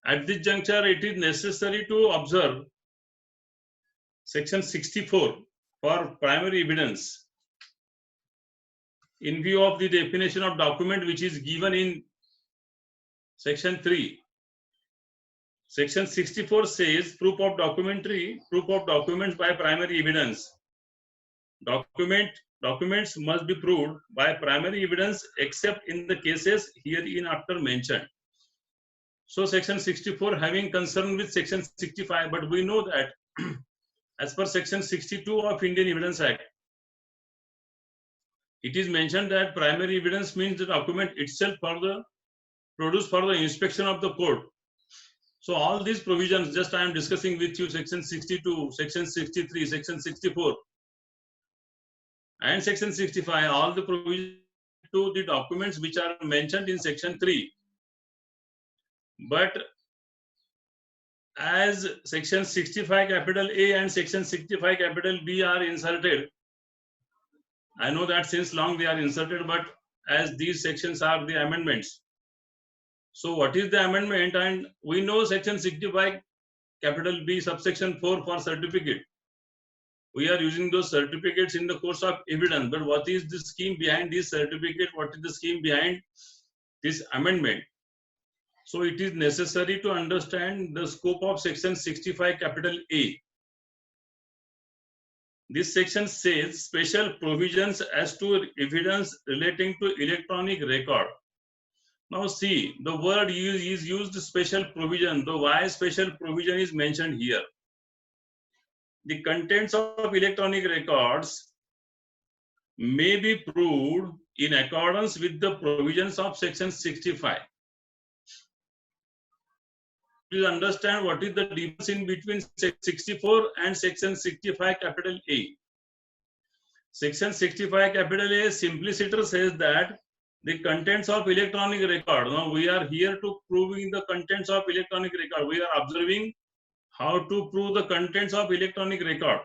At this juncture, it is necessary to observe section 64 for primary evidence in view of the definition of document which is given in section 3. Section 64 says proof of documents by primary evidence. Documents must be proved by primary evidence except in the cases hereinafter mentioned. So section 64 having concern with section 65, but we know that as per section 62 of Indian Evidence Act, it is mentioned that primary evidence means the document itself produced for the inspection of the court. So all these provisions, just I am discussing with you, section 62, section 63, section 64, and section 65, all the provisions to the documents which are mentioned in section 3. But as section 65 capital A and section 65 capital B are inserted, I know that since long they are inserted, but as these sections are the amendments. So what is the amendment? And we know section 65 capital B subsection 4 for certificate. We are using those certificates in the course of evidence, but what is the scheme behind this certificate? What is the scheme behind this amendment? So it is necessary to understand the scope of section 65 capital A. This section says special provisions as to evidence relating to electronic record. Now see, the word is used special provision. The why special provision is mentioned here. The contents of electronic records may be proved in accordance with the provisions of section 65. Please understand what is the difference in between section 64 and section 65 capital A. Section 65 capital A simpliciter says that the contents of electronic record. Now we are here to proving the contents of electronic record. We are observing how to prove the contents of electronic record.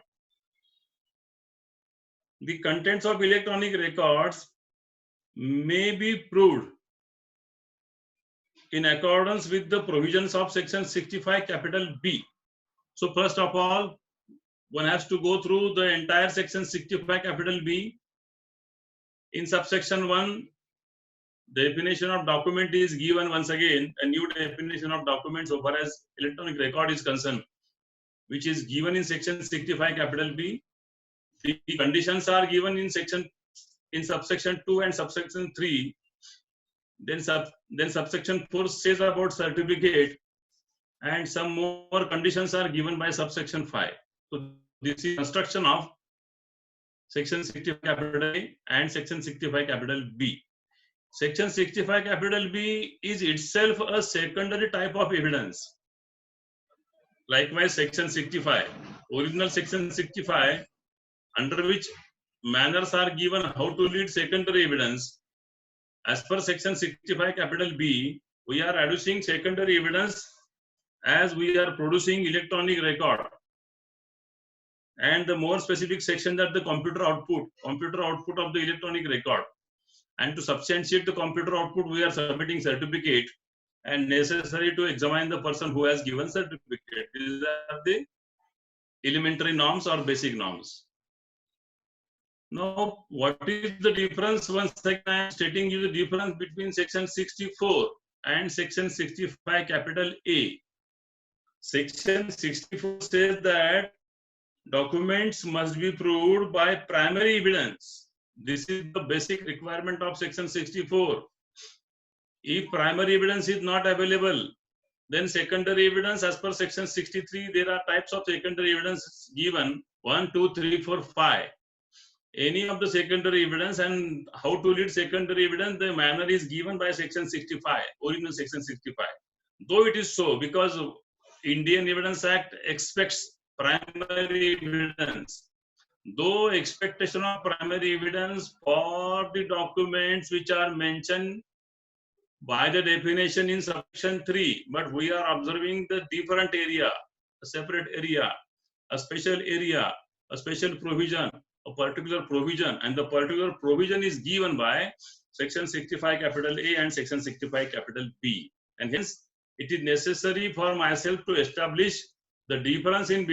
The contents of electronic records may be proved in accordance with the provisions of section 65 capital B. So first of all, one has to go through the entire section 65 capital B. In subsection 1, definition of document is given once again, a new definition of document so far as electronic record is concerned, which is given in section 65 capital B. The conditions are given in subsection 2 and subsection 3. Then subsection 4 says about certificate, and some more conditions are given by subsection 5. So this is construction of section 65 capital A and section 65 capital B. Section 65 capital B is itself a secondary type of evidence. Likewise, section 65, original section 65, under which manners are given how to lead secondary evidence. As per section 65 capital B, we are adducing secondary evidence as we are producing electronic record. And the more specific section that the computer output of the electronic record. And to substantiate the computer output, we are submitting certificate and necessary to examine the person who has given certificate. These are the elementary norms or basic norms. Now, what is the difference? Once again, I am stating you the difference between section 64 and section 65 capital A. Section 64 says that documents must be proved by primary evidence. This is the basic requirement of section 64. If primary evidence is not available, then secondary evidence as per section 63, there are types of secondary evidence given 1, 2, 3, 4, 5. Any of the secondary evidence and how to lead secondary evidence, the manner is given by section 65, original section 65. Though it is so, because Indian Evidence Act expects primary evidence. Though expectation of primary evidence for the documents which are mentioned by the definition in section 3, but we are observing the different area, a separate area, a special area, a special provision, a particular provision, and the particular provision is given by section 65 capital A and section 65 capital B. And hence, it is necessary for myself to establish the difference in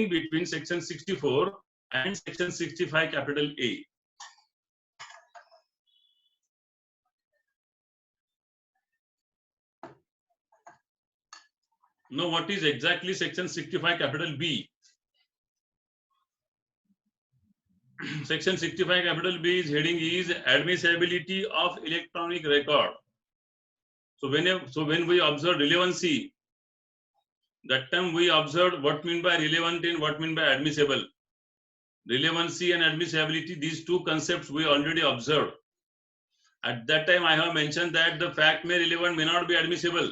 between section 64 and section 65 capital A. Now, what is exactly section 65 capital B? Section 65 capital B's heading is admissibility of electronic record. So when we observe relevancy, that time we observed what mean by relevant and what mean by admissible. Relevancy and admissibility, these two concepts we already observed. At that time, I have mentioned that the fact may relevant, may not be admissible.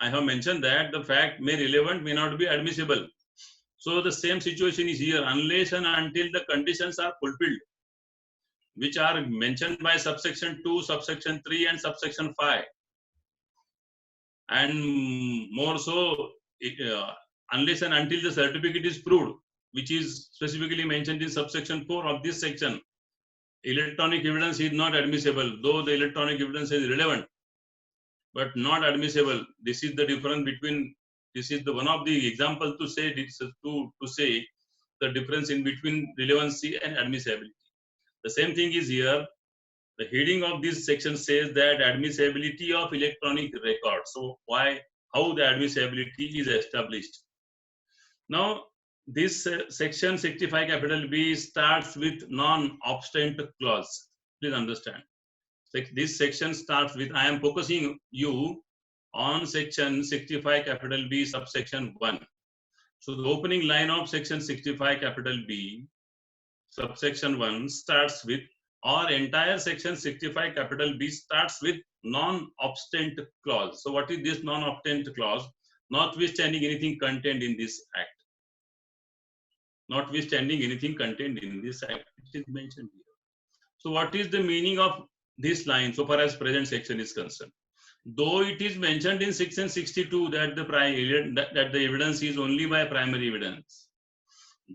I have mentioned that the fact may relevant, may not be admissible. So the same situation is here, unless and until the conditions are fulfilled, which are mentioned by subsection 2, subsection 3, and subsection 5. And more so, unless and until the certificate is proved, which is specifically mentioned in subsection 4 of this section. Electronic evidence is not admissible, though the electronic evidence is relevant, but not admissible. This is the difference between, this is the one of the example to say this, to say the difference in between relevancy and admissibility. The same thing is here. The heading of this section says that admissibility of electronic record. So how the admissibility is established. Now, this section 65 capital B starts with non-obstant clause. Please understand. This section starts with, I am focusing you on section 65 capital B subsection 1. So the opening line of section 65 capital B subsection 1 starts with, or entire section 65 capital B starts with non-obstant clause. So what is this non-obstant clause? Notwithstanding anything contained in this act. Notwithstanding anything contained in this act, it is mentioned here. So what is the meaning of this line so far as present section is concerned? Though it is mentioned in section 62 that the evidence is only by primary evidence,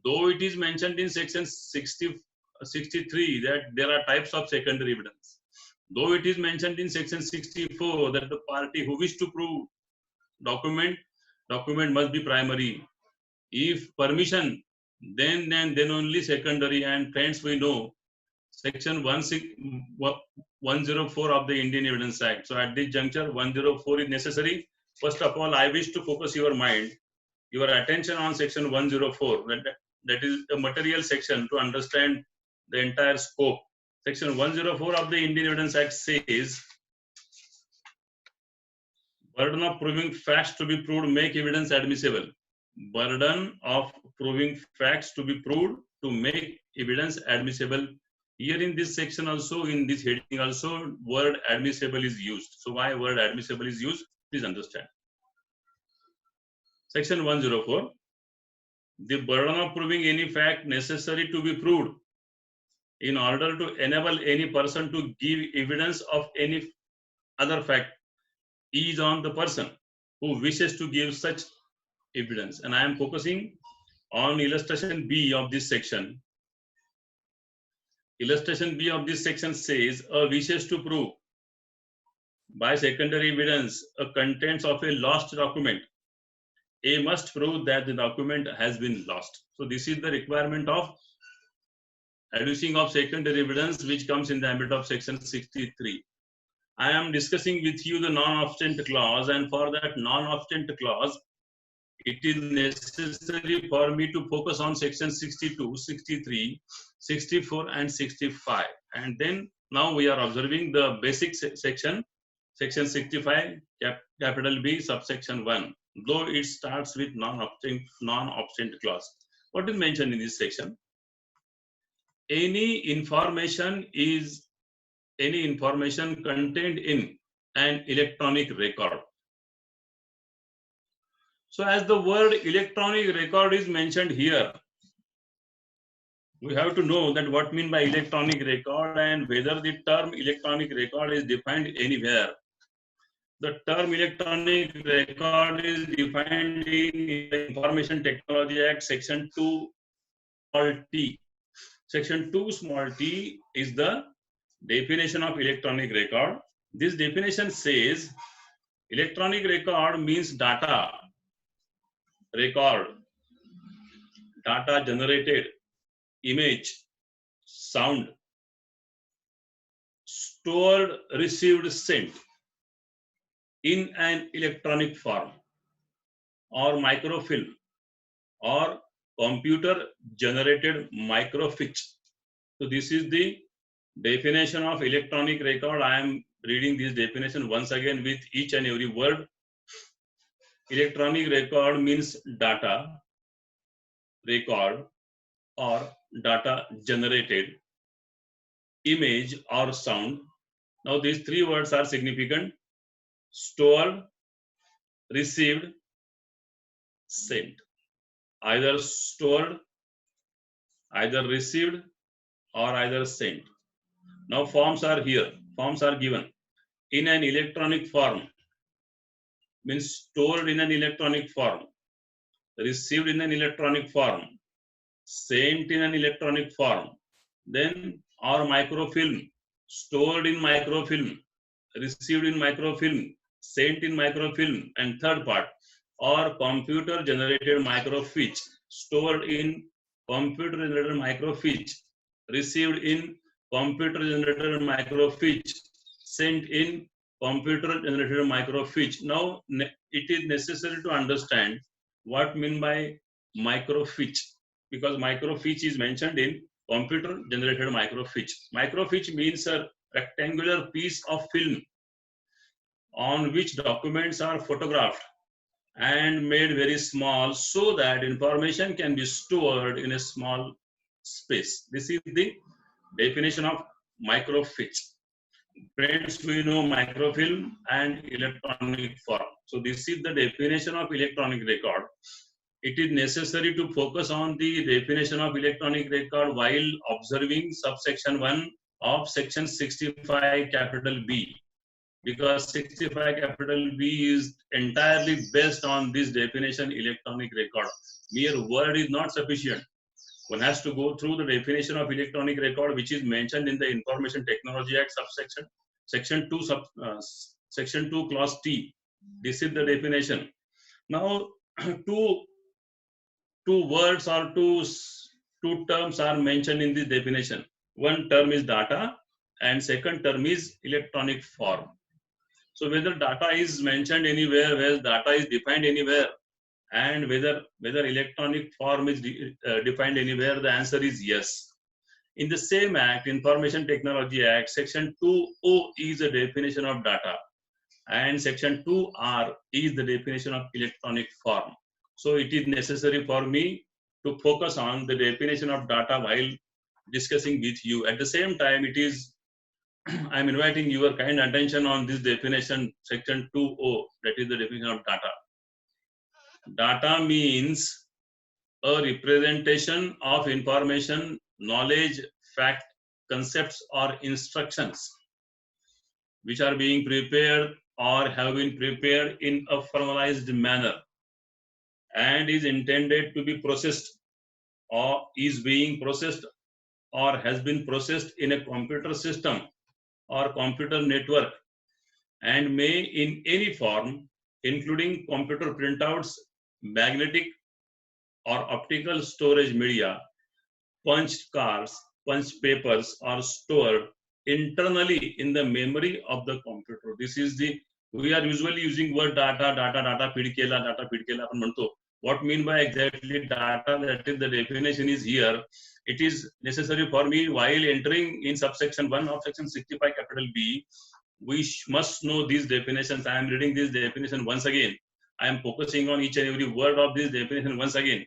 though it is mentioned in section 63 that there are types of secondary evidence, though it is mentioned in section 64 that the party who wish to prove document must be primary. If permission, then only secondary. And friends, we know section 104 of the Indian Evidence Act. So at this juncture, 104 is necessary. First of all, I wish to focus your attention on section 104. That is a material section to understand the entire scope. Section 104 of the Indian Evidence Act says, burden of proving facts to be proved make evidence admissible. Burden of proving facts to be proved to make evidence admissible. Here in this section also, in this heading also, word admissible is used. So why word admissible is used? Please understand. Section 104. The burden of proving any fact necessary to be proved in order to enable any person to give evidence of any other fact is on the person who wishes to give such evidence. And I am focusing on illustration B of this section. Illustration B of this section says, a wishes to prove by secondary evidence a contents of a lost document. A must prove that the document has been lost. So this is the requirement of adducing of secondary evidence which comes in the ambit of section 63. I am discussing with you the non-obstant clause, and for that non-obstant clause, it is necessary for me to focus on section 62, 63, 64, and 65. And then now we are observing the basic section 65, capital B, subsection 1, though it starts with non-obstant clause. What is mentioned in this section? Any information contained in an electronic record. So as the word electronic record is mentioned here, we have to know that what mean by electronic record and whether the term electronic record is defined anywhere. The term electronic record is defined in the Information Technology Act, section 2 small t. Section 2 small t is the definition of electronic record. This definition says electronic record means data record, data generated, image, sound, stored, received, sent in an electronic form or microfilm or computer generated microfiche. So this is the definition of electronic record. I am reading this definition once again with each and every word. Electronic record means data record or data generated, image or sound. Now these three words are significant: stored, received, sent. Either stored, either received, or either sent. Now forms are here. Forms are given. In an electronic form means stored in an electronic form, received in an electronic form, sent in an electronic form. Then our microfilm, stored in microfilm, received in microfilm, sent in microfilm. And third part, or computer generated microfiche, stored in computer generated microfiche, received in computer generated microfiche, sent in computer generated microfiche. Now it is necessary to understand what mean by microfiche, because microfiche is mentioned in computer generated microfiche. Microfiche means a rectangular piece of film on which documents are photographed and made very small so that information can be stored in a small space. This is the definition of microfiche. Friends, we know microfilm and electronic form. So this is the definition of electronic record. It is necessary to focus on the definition of electronic record while observing subsection 1 of section 65 capital B, because 65 capital B is entirely based on this definition, electronic record. Mere word is not sufficient. One has to go through the definition of electronic record, which is mentioned in the Information Technology Act subsection, section 2 clause T. This is the definition. Now, two words or two terms are mentioned in this definition. One term is data and second term is electronic form. So whether data is mentioned anywhere, whether data is defined anywhere, and whether electronic form is defined anywhere, the answer is yes. In the same act, Information Technology Act, section 2O is a definition of data and section 2R is the definition of electronic form. So it is necessary for me to focus on the definition of data while discussing with you. At the same time, it is I am inviting your kind attention on this definition, section 2O, that is the definition of data. Data means a representation of information, knowledge, fact, concepts, or instructions which are being prepared or have been prepared in a formalized manner and is intended to be processed or is being processed or has been processed in a computer system or computer network and may in any form, including computer printouts, magnetic or optical storage media, punched cards, punched papers are stored internally in the memory of the computer. This is we are usually using word data feed केला आपण म्हणतो. What mean by exactly data? That is the definition is here. It is necessary for me while entering in subsection 1 of section 65 capital B, we must know these definitions. I am reading this definition once again. I am focusing on each and every word of this definition once again.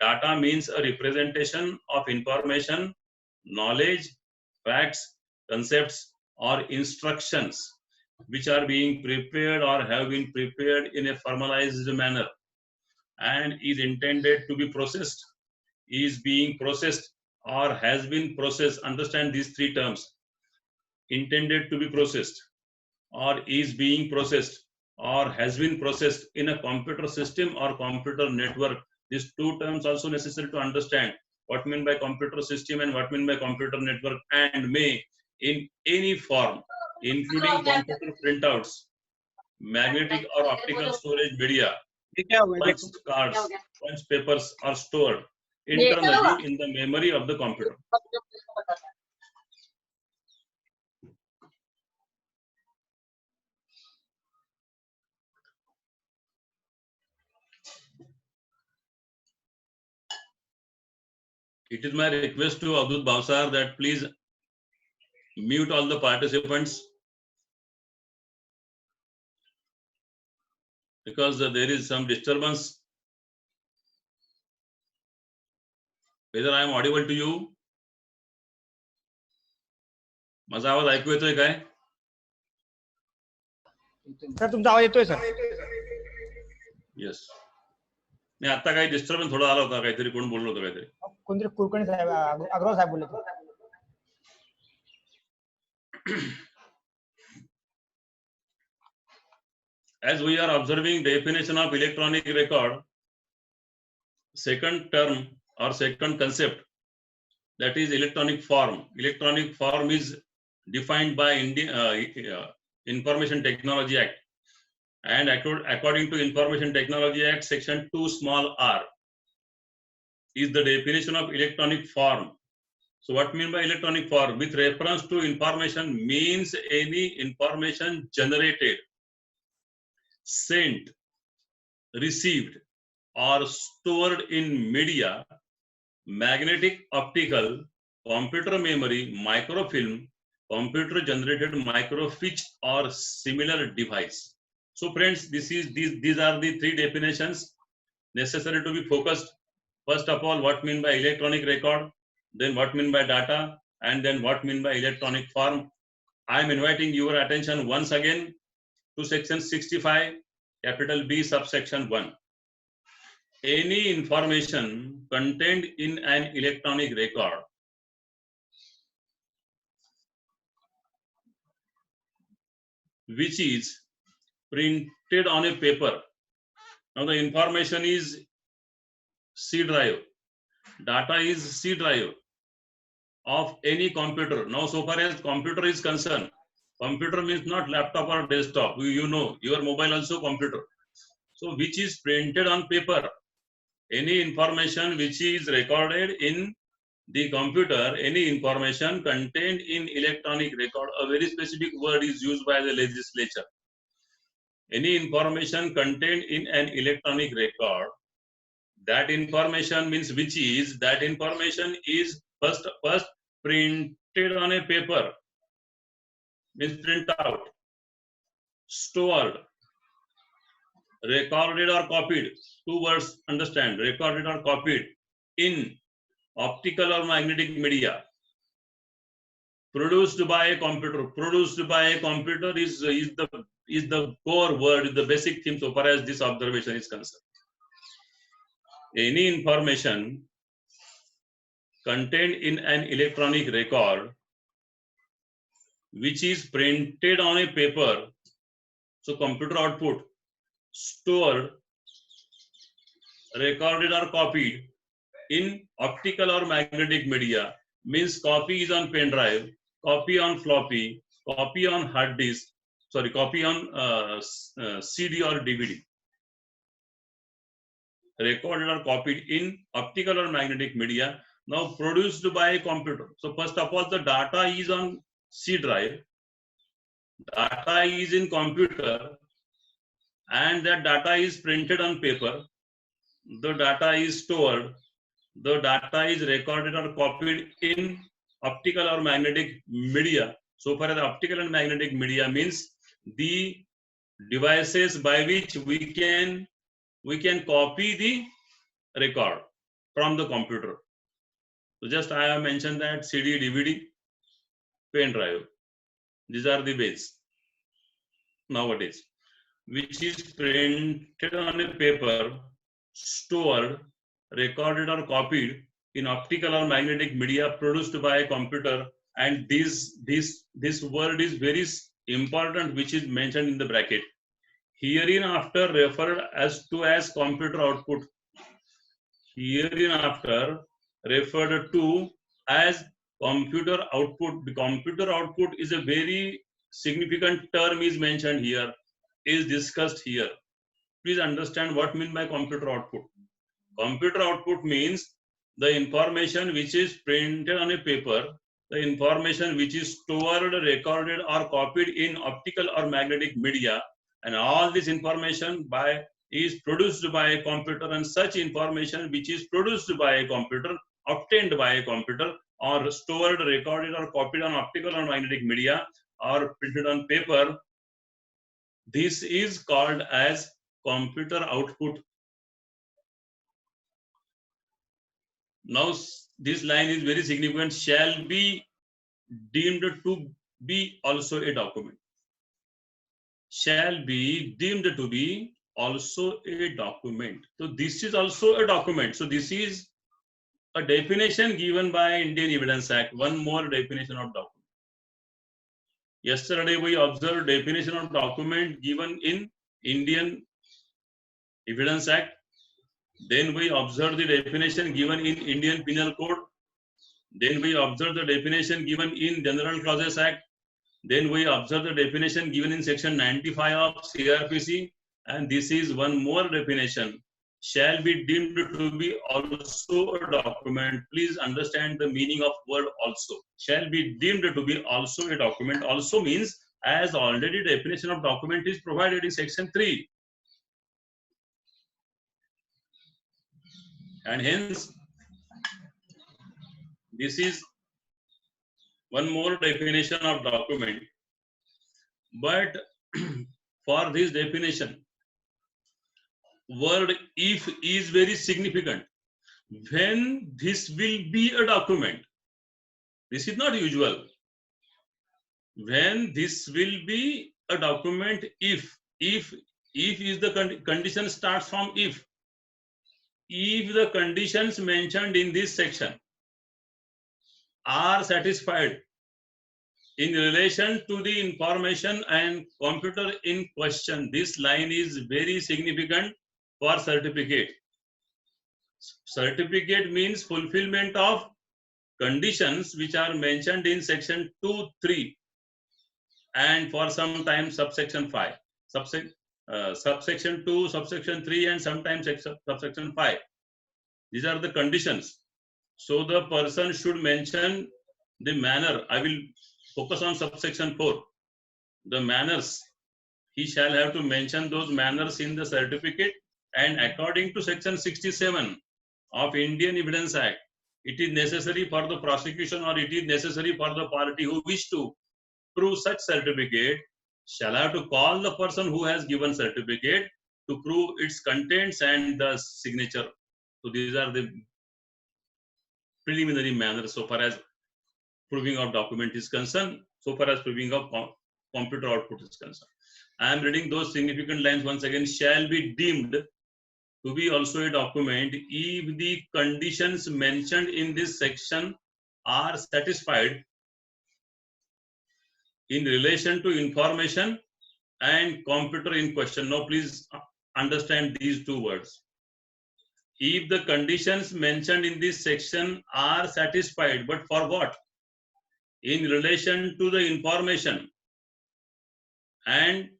Data means a representation of information, knowledge, facts, concepts, or instructions which are being prepared or have been prepared in a formalized manner and is intended to be processed, is being processed, or has been processed. Understand these three terms: intended to be processed, or is being processed, or has been processed in a computer system or computer network. These two terms also necessary to understand what mean by computer system and what mean by computer network, and may in any form, including computer printouts, magnetic or optical storage media, punch cards, punch papers are stored internally in the memory of the computer. It is my request to Avadut Bhavsar that please mute all the participants, because there is some disturbance. Whether I am audible to you? माझा आवाज ऐकू येतोय काय? Sir तुमचा आवाज येतोय sir. Yes. नाही, आता काही डिस्टर्बन्स थोडा आला होता, काहीतरी कोण बोललो होतं काहीतरी. कोणतरी कुलकर्णी साहेब, अग्रवाल साहेब बोलले. As we are observing definition of electronic record, second term or second concept, that is electronic form. Electronic form is defined by Information Technology Act, and according to Information Technology Act section 2 small r is the definition of electronic form. So what mean by electronic form? With reference to information means any information generated, sent, received or stored in media, magnetic, optical, computer memory, microfilm, computer generated microfiche or similar device. So friends, these are the three definitions necessary to be focused. First of all, what mean by electronic record, then what mean by data, and then what mean by electronic form. I am inviting your attention once again to section 65, capital B, subsection 1. Any information contained in an electronic record which is printed on a paper. Now the information is C drive, data is C drive of any computer. Now so far as computer is concerned, computer means not laptop or desktop. You know, your mobile also computer. So which is printed on paper. Any information which is recorded in the computer, any information contained in electronic record, a very specific word is used by the legislature. Any information contained in an electronic record, that information means which is, that information is first printed on a paper, means print out, stored, recorded or copied. Two words, understand, recorded or copied in optical or magnetic media, produced by a computer. Produced by a computer is the core word, is the basic theme so far as this observation is concerned. Any information contained in an electronic record which is printed on a paper, so computer output, stored, recorded or copied in optical or magnetic media, means copy is on pen drive, copy on floppy, copy on hard disk, sorry, copy on CD or DVD. Recorded or copied in optical or magnetic media, now produced by a computer. So first of all, the data is on C drive, data is in computer, and that data is printed on paper. The data is stored, the data is recorded or copied in optical or magnetic media. So far as optical and magnetic media means the devices by which we can copy the record from the computer. So just I have mentioned that CD, DVD, pen drive. These are the ways nowadays, which is printed on a paper, stored, recorded or copied in optical or magnetic media, produced by a computer. And this word is very important, which is mentioned in the bracket. Hereinafter referred as to as computer output. Hereinafter referred to as computer output. The computer output is a very significant term is mentioned here, is discussed here. Please understand what mean by computer output. Computer output means the information which is printed on a paper, the information which is stored, recorded, or copied in optical or magnetic media, and all this information is produced by a computer, and such information which is produced by a computer, obtained by a computer, or stored, recorded, or copied on optical or magnetic media, or printed on paper, this is called as computer output. Now, this line is very significant. Shall be deemed to be also a document. Shall be deemed to be also a document. So this is also a document. So this is a definition given by Indian Evidence Act. One more definition of document. Yesterday we observed definition of document given in Indian Evidence Act. Then we observed the definition given in Indian Penal Code. Then we observed the definition given in General Clauses Act. Then we observed the definition given in section 95 of CRPC. And this is one more definition. Shall be deemed to be also a document. Please understand the meaning of word also. Shall be deemed to be also a document. Also means as already definition of document is provided in section 3. And hence, this is one more definition of document. But for this definition, word if is very significant. When this will be a document, this is not usual. When this will be a document, if is the condition starts from if the conditions mentioned in this section are satisfied in relation to the information and computer in question, this line is very significant for certificate. Certificate means fulfillment of conditions which are mentioned in section 2, 3, and for some time subsection 5. Subsection 2, subsection 3, and sometimes subsection 5. These are the conditions. So the person should mention the manner. I will focus on subsection 4. The manners. He shall have to mention those manners in the certificate, and according to section 67 of Indian Evidence Act, it is necessary for the prosecution, or it is necessary for the party who wish to prove such certificate, shall have to call the person who has given certificate to prove its contents and the signature. So these are the preliminary manners so far as proving of document is concerned, so far as proving of computer output is concerned. I am reading those significant lines once again. Shall be deemed to be also a document if the conditions mentioned in this section are satisfied in relation to information and computer in question. Now please understand these two words. If the conditions mentioned in this section are satisfied, but for what? In relation to the information and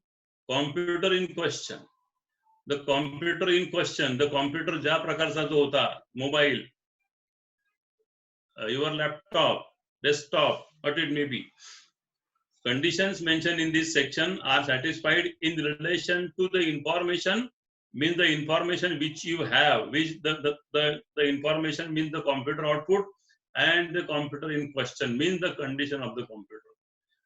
computer in question. The computer in question, the computer ज्या प्रकारचा जो होता, mobile, your laptop, desktop, what it may be. Conditions mentioned in this section are satisfied in relation to the information, means the information which you have, which the information means the computer output, and the computer in question means the condition of the computer.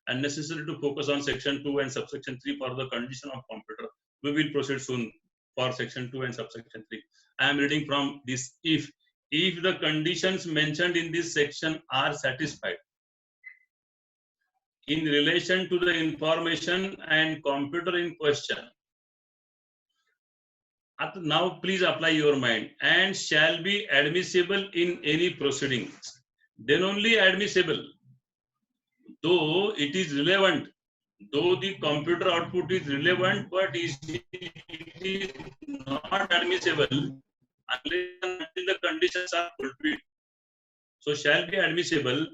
And necessary to focus on section 2 and subsection 3 for the condition of computer. We will proceed soon for section 2 and subsection 3. I am reading from this if the conditions mentioned in this section are satisfied in relation to the information and computer in question. Now please apply your mind. And shall be admissible in any proceedings. Then only admissible. Though it is relevant, though the computer output is relevant, but it is not admissible unless until the conditions are fulfilled. So shall be admissible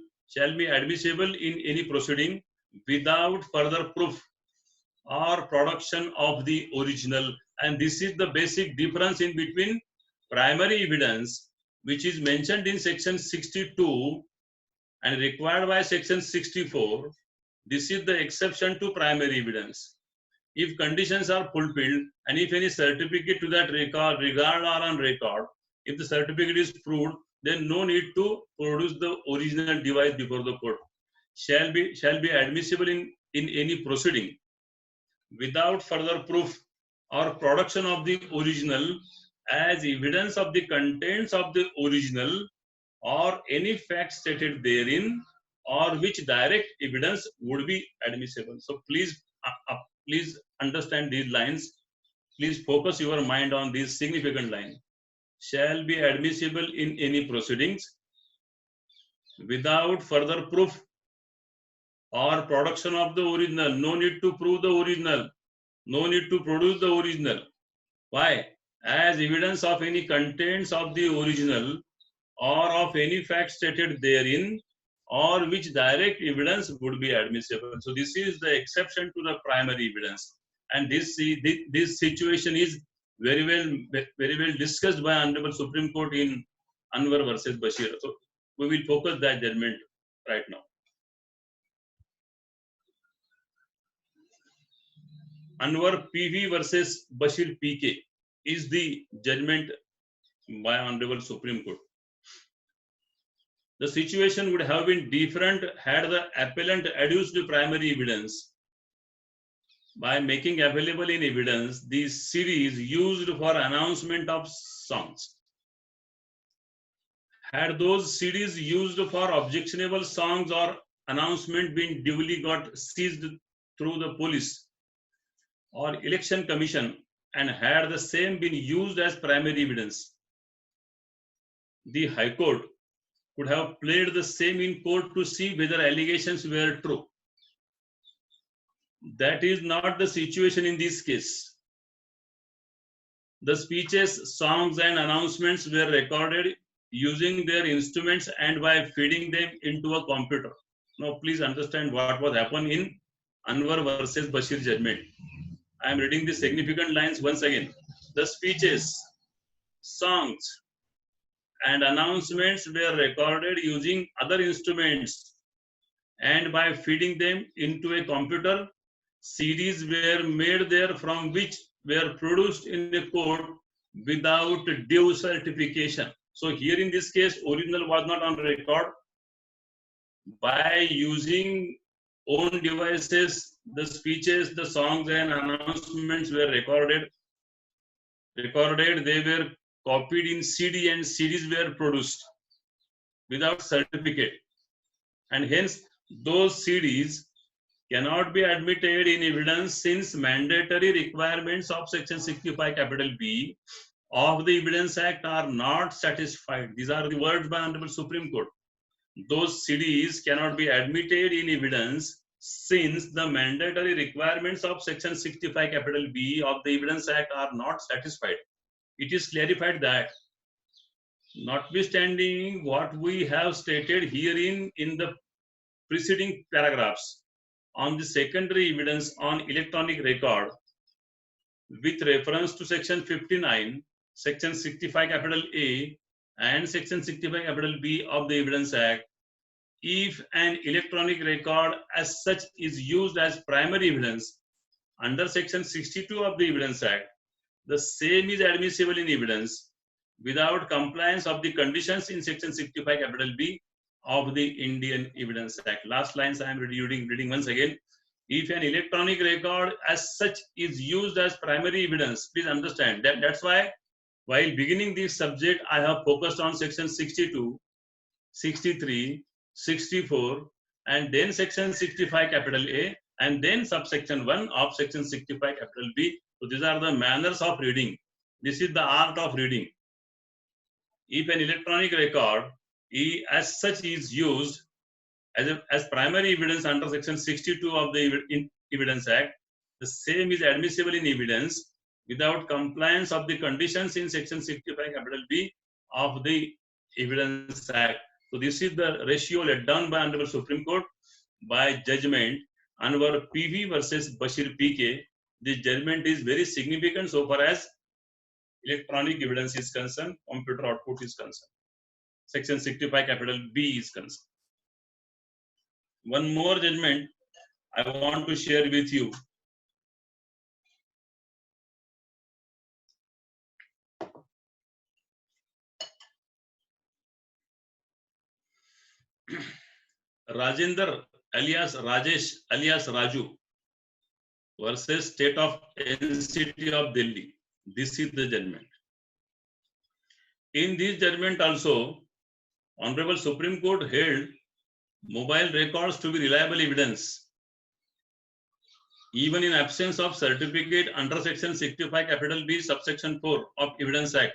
in any proceeding, without further proof or production of the original. And this is the basic difference in between primary evidence, which is mentioned in section 62 and required by section 64. This is the exception to primary evidence. If conditions are fulfilled and if any certificate to that regard are on record, if the certificate is proved, then no need to produce the original device before the court. Shall be admissible in any proceeding without further proof or production of the original as evidence of the contents of the original or any fact stated therein, or which direct evidence would be admissible. So please understand these lines. Please focus your mind on this significant line. Shall be admissible in any proceedings without further proof or production of the original. No need to prove the original. No need to produce the original. Why? As evidence of any contents of the original or of any fact stated therein, or which direct evidence would be admissible. So this is the exception to the primary evidence. And this situation is very well discussed by Honorable Supreme Court in Anwar versus Bashir. So we will focus that judgment right now. Anwar PV versus Bashir PK is the judgment by Honorable Supreme Court. The situation would have been different had the appellant adduced the primary evidence by making available in evidence the series used for announcement of songs. Had those CDs used for objectionable songs or announcement been duly got seized through the police or election commission, and had the same been used as primary evidence, the High Court could have played the same in court to see whether allegations were true. That is not the situation in this case. The speeches, songs, and announcements were recorded using their instruments and by feeding them into a computer. Now, please understand what was happened in Anwar versus Bashir judgment. I am reading the significant lines once again. The speeches, songs, and announcements were recorded using other instruments and by feeding them into a computer. CDs were made there from which were produced in the court without due certification. So here in this case, original was not on record. By using own devices, the speeches, the songs, and announcements were recorded. They were copied in CD and CDs were produced without certificate. And hence, those CDs cannot be admitted in evidence since mandatory requirements of section 65 capital B of the Evidence Act are not satisfied. These are the words by Honorable Supreme Court. Those CDs cannot be admitted in evidence since the mandatory requirements of section 65 capital B of the Evidence Act are not satisfied. It is clarified that notwithstanding what we have stated herein in the preceding paragraphs on the secondary evidence on electronic record with reference to section 59, section 65 capital A and section 65 capital B of the Evidence Act, if an electronic record as such is used as primary evidence under section 62 of the Evidence Act, the same is admissible in evidence without compliance of the conditions in section 65 capital B of the Indian Evidence Act. Last lines I am reading once again. If an electronic record as such is used as primary evidence, please understand that that's why while beginning this subject, I have focused on section 62, 63, 64, and then section 65 capital A, and then subsection 1 of section 65 capital B. So these are the manners of reading. This is the art of reading. If an electronic record as such is used as primary evidence under section 62 of the Evidence Act, the same is admissible in evidence without compliance of the conditions in section 65 capital B of the Evidence Act. So this is the ratio laid down by Honorable Supreme Court by judgment Anwar PV versus Bashir PK. This judgment is very significant so far as electronic evidence is concerned, computer output is concerned. Section 65 capital B is concerned. One more judgment I want to share with you. Rajender alias Rajesh alias Raju versus State of NCT of Delhi. This is the judgment. In this judgment also, Honorable Supreme Court held mobile records to be reliable evidence even in absence of certificate under section 65 capital B subsection 4 of Evidence Act,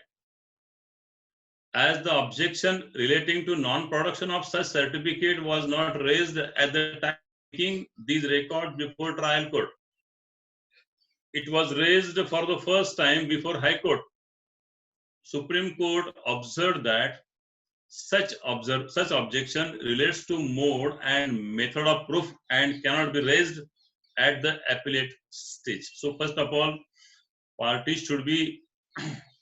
as the objection relating to non-production of such certificate was not raised at the time taking these records before trial court. It was raised for the first time before High Court. Supreme Court observed that such objection relates to mode and method of proof and cannot be raised at the appellate stage. So first of all, parties should be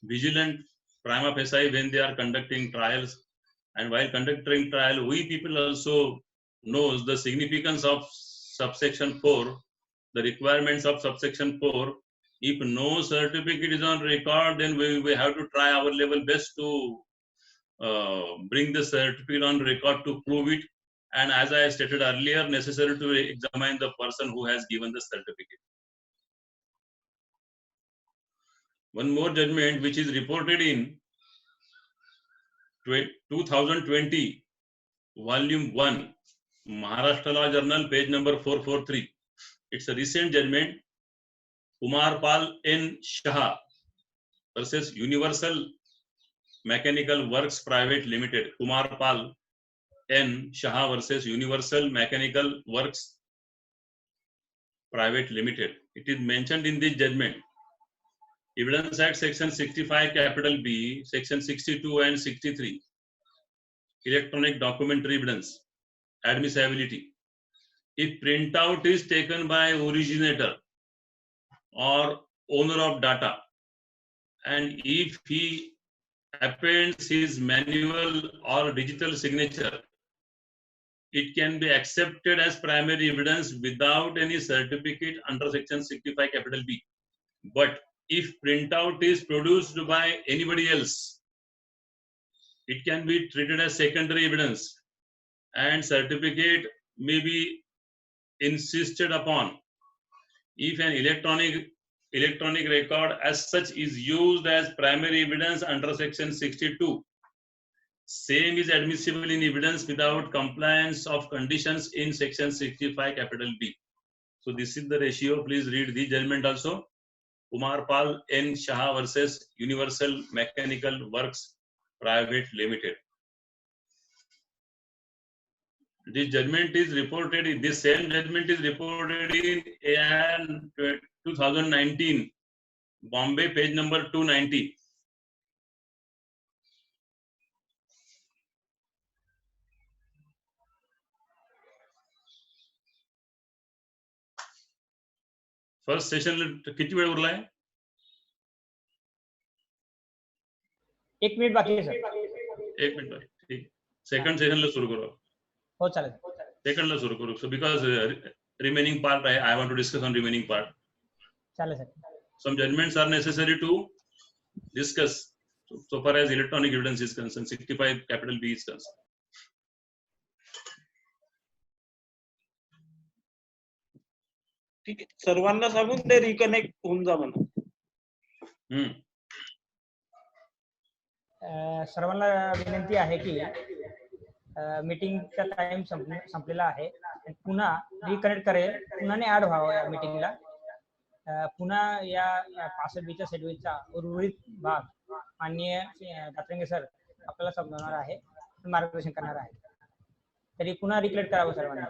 vigilant prima facie when they are conducting trials, and while conducting trial, we people also knows the significance of subsection 4, the requirements of subsection 4. If no certificate is on record, then we have to try our level best to bring the certificate on record to prove it, and as I stated earlier, necessary to examine the person who has given the certificate. One more judgment which is reported in 2020, volume 1, Maharashtra Law Journal, page number 443. It's a recent judgment. Kumar Pal N. Shah versus Universal Mechanical Works Private Limited. Kumar Pal N. Shah versus Universal Mechanical Works Private Limited. It is mentioned in this judgment. Evidence Act section 65 capital B, section 62 and 63. Electronic documentary evidence. Admissibility. If printout is taken by originator or owner of data, and if he appends his manual or digital signature, it can be accepted as primary evidence without any certificate under section 65 capital B. But if printout is produced by anybody else, it can be treated as secondary evidence and certificate may be insisted upon. If an electronic record as such is used as primary evidence under section 62, same is admissible in evidence without compliance of conditions in section 65 capital B. So this is the ratio. Please read the judgment also. Kumar Pal N. Shah versus Universal Mechanical Works Private Limited. This judgment is reported, this same judgment is reported in 2019, Bombay, page number 290. First session किती वेळ उरलाय? 1 minute बाकी आहे sir. 1 minute बाकी. ठीक. Second सेशनला सुरू करू. हो चालेल. सेकंडला सुरू करू. So because remaining part I want to discuss on remaining part. चालेल sir. Some judgments are necessary to discuss so far as electronic evidence is concerned. 65 capital B is concerned. ठीक आहे, सर्वांना सांगून ते रिकनेक्ट होऊन जा म्हणा. सर्वांना विनंती आहे की मीटिंगचा टाइम संपलेला आहे. पुन्हा रिकनेक्ट करेल, पुन्हा ऍड व्हावं या मीटिंगला. पुन्हा या 65 शेड्यूलचा उर्वरित भाग माननीय दातरंगे सर आपल्याला समजवणार आहे, मार्गदर्शन करणार आहे. तरी पुन्हा रिकनेक्ट करावं सर्वांना.